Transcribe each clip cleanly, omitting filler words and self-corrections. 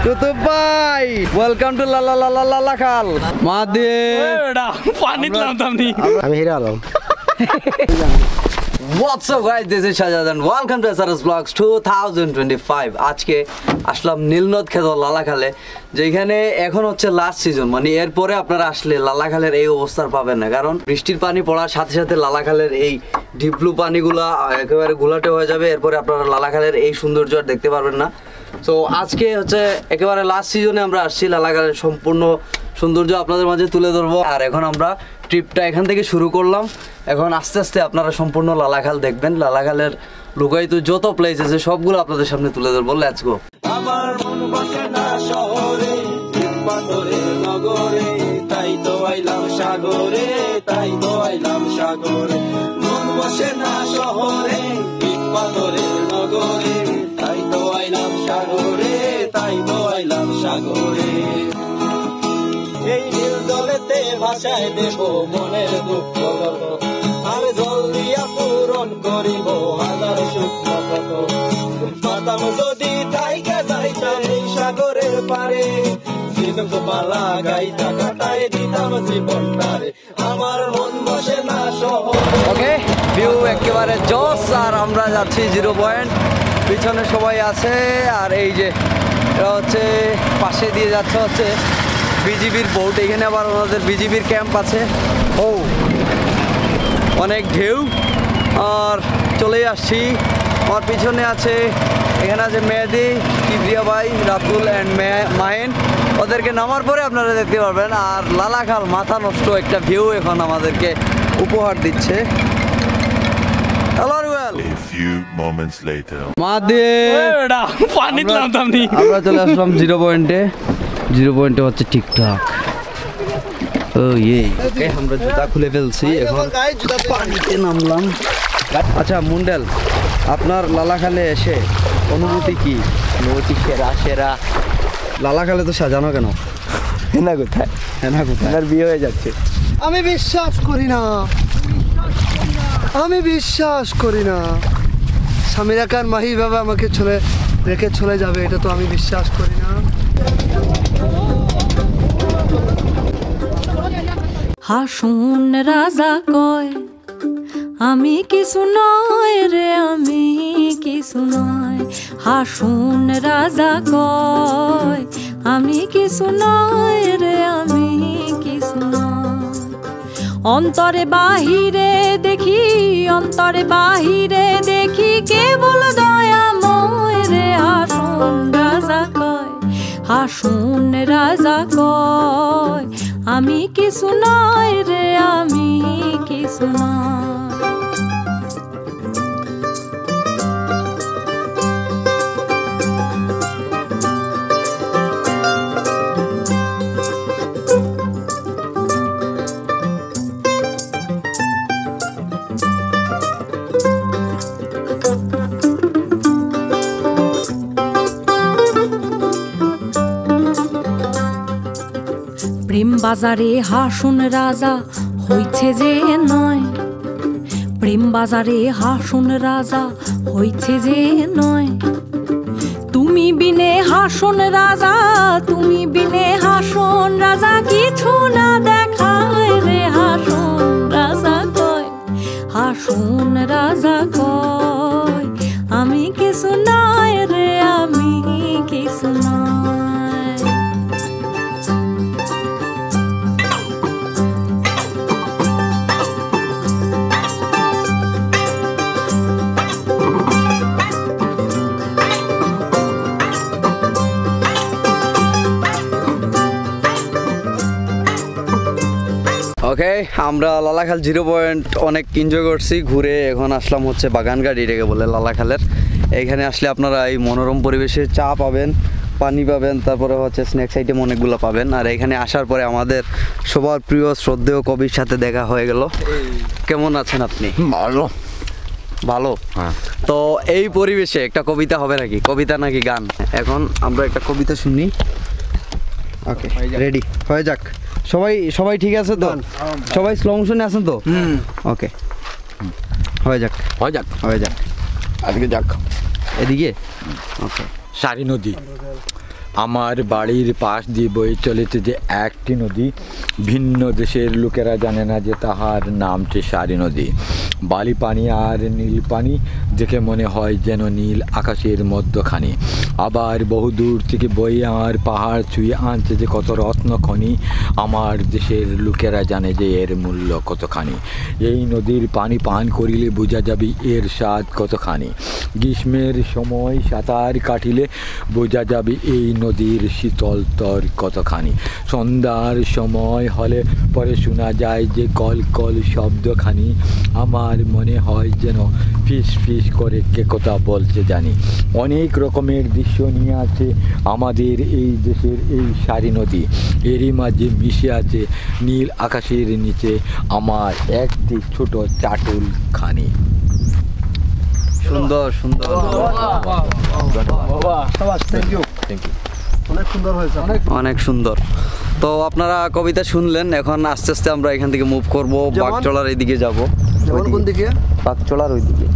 টুতু ভাই welcome to Lalakhal মাদে পানি নামতাম নি আমি hero Alam. What's up guys, this is Shahjad and welcome to SRS Vlogs 2025. আজকে আসলাম নীলনদ খেত লালাখালে, যেখানে এখন হচ্ছে লাস্ট সিজন। মানে এরপরে আপনারা আসলে লালাখালের এই অবস্থা পাবেন না, কারণ বৃষ্টির পানি পড়ার সাথে সাথে লালাখালের এই ডিপ ব্লু পানিগুলা একেবারে ঘোলাটে হয়ে যাবে। এরপরে আপনারা লালাখালের এই সৌন্দর্য আর দেখতে পারবেন না। তো আজকে হচ্ছে একেবারে লাস্ট সিজনে আমরা আসছি, লালাখালের সম্পূর্ণ সৌন্দর্য আপনাদের মাঝে তুলে ধরবো। আর এখন আমরা ট্রিপটা এখান থেকে শুরু করলাম। এখন আস্তে আস্তে আপনারা সম্পূর্ণ লালাখাল দেখবেন। লালাখালের লুকায়িত যত প্লেস আছে সবগুলো আপনাদের সামনে তুলে ধরবো। Let's go. আমার মন বসে না শহরে, পাথরে নগরে, তাই তো আইলাম সাগরে, তাই তো আইলাম সাগরে। মন বসে না শহরে, পাথরে নগরে, তাই তো আইলাম সাগরে, তাই তো আইলাম সাগরে। এই নীল জলেতে ভাষায় দেব মনের দুঃখ কত, আর জল দিয়া পূরণ করিব হাজার সুখ কত। পাতাম যদি তাইকে যাইতাম এই সাগরের পারে, ঝিনুক মালা গাইতা কাটায় দিতাম জীবনটারে। আমার মন বসে না শহরে। ওকে, ভিউ একেবারে জস। আর আমরা যাচ্ছি 0 পয়েন্ট, পিছনে সবাই আছে। আর এই যে এটা হচ্ছে পাশে দিয়ে যাচ্ছে হচ্ছে বিজিবির বোট। এখানে আবার ওনাদের বিজিবির ক্যাম্প আছে। ও অনেক ঢেউ। আর চলেই আসছি। আমার পিছনে আছে, এখানে আছে মেহেদি, কিবরিয়া ভাই, রাতুল অ্যান্ড মাহিন। ওদেরকে নামার পরে আপনারা দেখতে পারবেন। আর লালাখাল মাথা নষ্ট একটা ভিউ এখন আমাদেরকে উপহার দিচ্ছে। পানি নামতাম নি আমরা চলে আসলাম 0 পয়েন্টে। 0 পয়েন্টে হচ্ছে ঠিকঠাক। ও ওকে, আমরা জুতা খুলে ফেলছি, এখন পানিতে নামলাম। আচ্ছা মুন্ডেল, আপনার লালাখালে এসে অনুভূতি কি? অনুভূতি সেরা সেরা। লালাখালে তো সাজানো কেন? হেনা কোথায়? হেনা কোথায়? আর বিয়ে হয়ে যাচ্ছে। আমি বিশ্বাস করি না, আমি বিশ্বাস করি না সামিরা খান মাহি বাবা আমাকে রেখে চলে যাবে, এটা তো আমি বিশ্বাস করি না। হাসুন রাজা কয় আমি কিছু নয় রে, আমি কিছু নয়। হাসুন রাজা কয় আমি কিছু নয় রে, আমি কিছু নয়। অন্তরে বাহিরে দেখি, অন্তরে বাহিরে দেখি কেবল দয়াময় রে। হাসুন রাজা কয়, হাসুন রাজা কয় আমি কিছু নয় রে, আমি কিছু নয়। প্রেম বাজারে হাসুন রাজা হইছে যে নয়, প্রেম বাজারে হাসুন রাজা হইছে যে নয়। তুমি বিনে হাসুন রাজা, তুমি বিনে হাসুন রাজা কিছু না দেখায় রে। হাসুন রাজা কয়, হাসুন রাজা কয় আমি কিছু নয় রে, আমি কিছু নয়। ওকে, আমরা লালাখাল 0 পয়েন্ট অনেক এনজয় করছি ঘুরে। এখন আসলাম হচ্ছে বাগানগাড়ি, এটাকে বলে লালাখালের। এখানে আসলে আপনারা এই মনোরম পরিবেশে চা পাবেন, পানি পাবেন, তারপরে হচ্ছে স্ন্যাক্স আইটেম অনেকগুলো পাবেন। আর এখানে আসার পরে আমাদের সবার প্রিয় শ্রদ্ধেয় কবির সাথে দেখা হয়ে গেল। কেমন আছেন আপনি? ভালো ভালো। তো এই পরিবেশে একটা কবিতা হবে নাকি? কবিতা নাকি গান? এখন আমরা একটা কবিতা শুনি। ওকে, রেডি হয়ে যাক। সবাই ঠিক আছে তো? সবাই স্লো মোশনে আছেন তো? ওকে, হয়ে যাক হয়ে যাক হয়ে যাক। আজকে যাক এদিকে। ওকে, সারি নদী আমার বাড়ির পাশ দিয়ে বয়ে চলেছে যে একটি নদী, ভিন্ন দেশের লোকেরা জানে না যে তাহার নামটি সারি নদী। বালি পানি আর নীল পানি দেখে মনে হয় যেন নীল আকাশের মধ্যখানি। আবার বহু দূর থেকে বয়ে আর পাহাড় ছুঁয়ে আনছে যে কত রত্ন খনি, আমার দেশের লোকেরা জানে যে এর মূল্য কতখানি। এই নদীর পানি পান করিলে বোঝা যাবে এর স্বাদ কতখানি। গ্রীষ্মের সময় সাঁতার কাটিলে বোঝা যাবে এই নদীর শীতল তর কতখানি। সন্ধ্যার সময় হলে পরে শোনা যায় যে কল কল শব্দখানি, আমার মনে হয় যেন ফিস ফিস করে কে কথা বলছে জানি। অনেক রকমের দৃশ্য নিয়ে আছে আমাদের এই দেশের এই সারি নদী, এরই মাঝে মিশে আছে নীল আকাশের নিচে আমার একটি ছোট চাটুল খানি। সুন্দর সুন্দর, থ্যাংক ইউ, অনেক সুন্দর হয়েছে, অনেক সুন্দর। তো আপনারা কবিতা শুনলেন, এখন আস্তে আস্তে আমরা এখান থেকে মুভ করব, যেমন? বাগচড়ার এইদিকে যাব। যেমন কোন দিকে? বাগচড়ার ওইদিকে।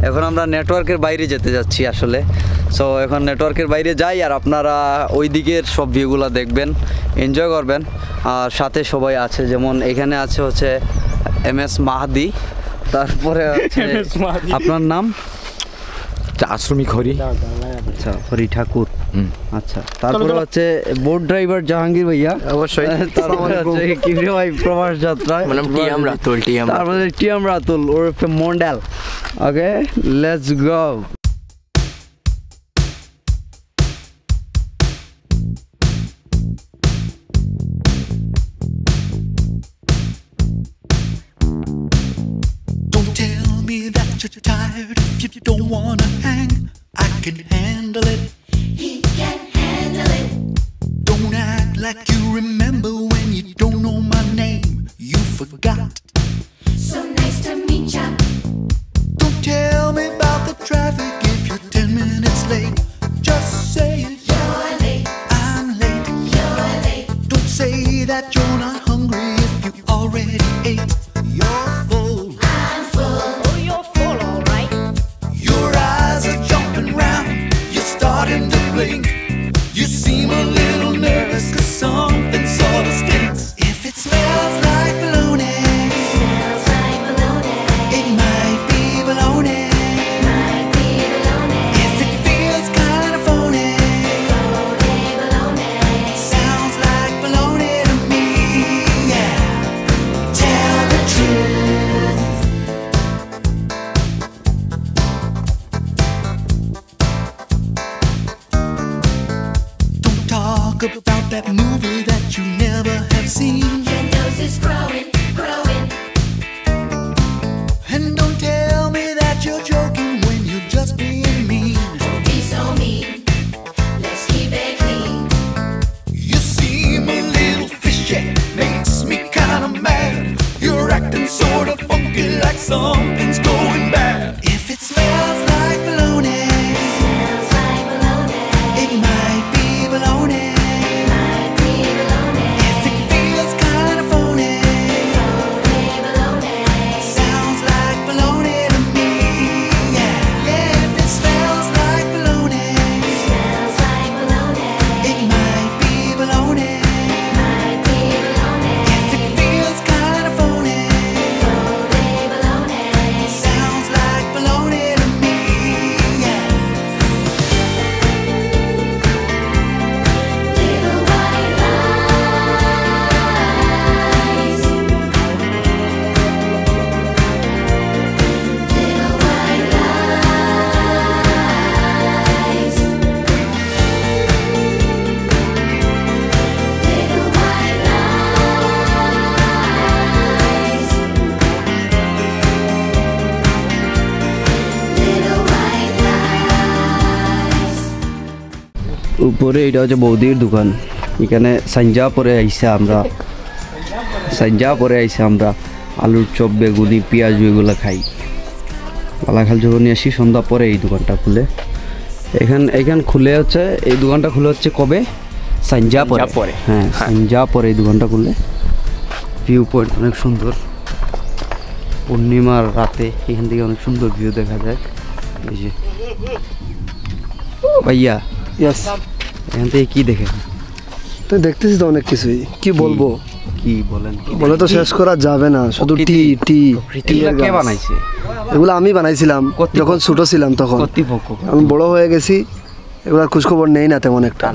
এখন আমরা নেটওয়ার্কের বাইরে যেতে যাচ্ছি আসলে। সো এখন নেটওয়ার্কের বাইরে যাই, আর আপনারা ওই দিকের সব ভিউগুলো দেখবেন, এনজয় করবেন। আর সাথে সবাই আছে, যেমন এখানে আছে হচ্ছে MS মাহাদি, তারপরে হচ্ছে আপনার নাম? আশ্রমিক হরি। আচ্ছা, হরি ঠাকুর। আচ্ছা, তারপরে হচ্ছে বোট ড্রাইভার জাহাঙ্গীর ভাইয়া, অবশ্যই। তারপরে হচ্ছে কিবরিয়া ভাই প্রবাস যাত্রায়, তারপরে টিএম রাতুল ওরফে Mondal. Okay, let's go. Don't tell me that you're tired if you don't wanna hang. I can handle it. He can handle it. Don't act like you remember when you don't know my name. You forgot. So nice to meet ya. Don't tell me about the traffic if you're 10 minutes late. Just say you're late. I'm late. You're late. Don't say that you're not hungry if you already ate. You're full. I'm full. Oh, you're full, all right. Your eyes are jumping round. You're starting to blink. You seem a little nervous 'cause something sort of stinks. If it smells like bologna, smells like bologna. It might be bologna. Might be bologna. If it feels kind of phony, phony bologna. Sounds like bologna to me. Yeah. Tell the truth. Don't talk about that movie that you never have seen. Your nose is growing, growing. And don't tell me that you're joking when you're just being mean. Don't be so mean. Let's keep it clean. You seem a little fishy, makes me kind of mad. You're acting sort of funky, like something's going bad. If it smells like bologna, smells like bologna. It might be bologna. Might be bologna. If it feels kind of phony, phony bologna. Sounds like bologna to me. Yeah, yeah. If it smells like bologna, smells like bologna. It might be bologna. Might be bologna. If it feels kind of phony, phony bologna. Sounds like bologna to me. Yeah. Little white lies. Little white lies. Little white lies. Little white lies. উপরে এটা হচ্ছে বৌদির দোকান। এখানে সাঞ্জা পরে আইসা আমরা আলুর চপ, বেগুনি, পেঁয়াজ এগুলো খাই। লালাখাল যখন আসি সন্ধ্যা পরে এই দোকানটা খুলে। এখান খুলে হচ্ছে, এই দোকানটা খুলে হচ্ছে কবে? সাঞ্জা পরে। হ্যাঁ, সাঞ্জা পরে এই দোকানটা খুলে। ভিউ পয়েন্ট অনেক সুন্দর, পূর্ণিমার রাতে এখান থেকে অনেক সুন্দর ভিউ দেখা যায়। এই যে ভাইয়া, ইয়েস, এখান থেকে কি দেখেন? তো দেখতেছি তো অনেক কিছুই, কি বলবো, কি বলেন? বলে তো শেষ করা যাবে না, শুধু টি টি টি এগুলা এর কে গাছ। বানাইছে? এগুলো আমি বানাইছিলাম যখন ছোট ছিলাম তখন। কর্তৃপক্ষ। আমি বড় হয়ে গেছি, এগুলার খোঁজখবর নেই না তেমন একটা,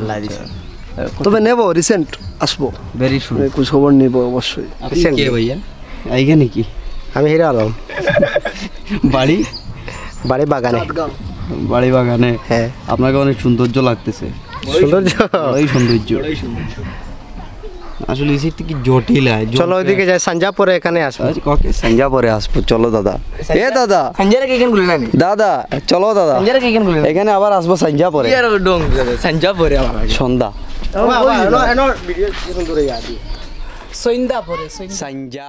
তবে নেব, রিসেন্ট আসবো, ভেরি সুন। খোঁজখবর নিব অবশ্যই। কে ভাইয়া? এইখানে কি আমি হিরো আলম, বাড়ি? বাড়ি বাগানে। বাড়ি বাগানে। হ্যাঁ। আপনাকে অনেক সৌন্দর্য লাগতেছে। সৌন্দর্য? বড়ই সৌন্দর্য। আসলে এই সিটটা কি জটিল হয়। চলো ওইদিকে যাই, সঞ্জাপুরে এখানে আসবো। ওকে, সঞ্জা পরে আসবো। চলো দাদা। এ দাদা, সঞ্জারে কি কেন গুলি না? দাদা চলো দাদা, সঞ্জারে কি কেন গুলি না? এখানে আবার আসবো সঞ্জা পরে, ডং সঞ্জাপুরে আমার সন্ধ্যা। ভিডিও সুন্দর সন্ধ্যা পরে সঞ্জা।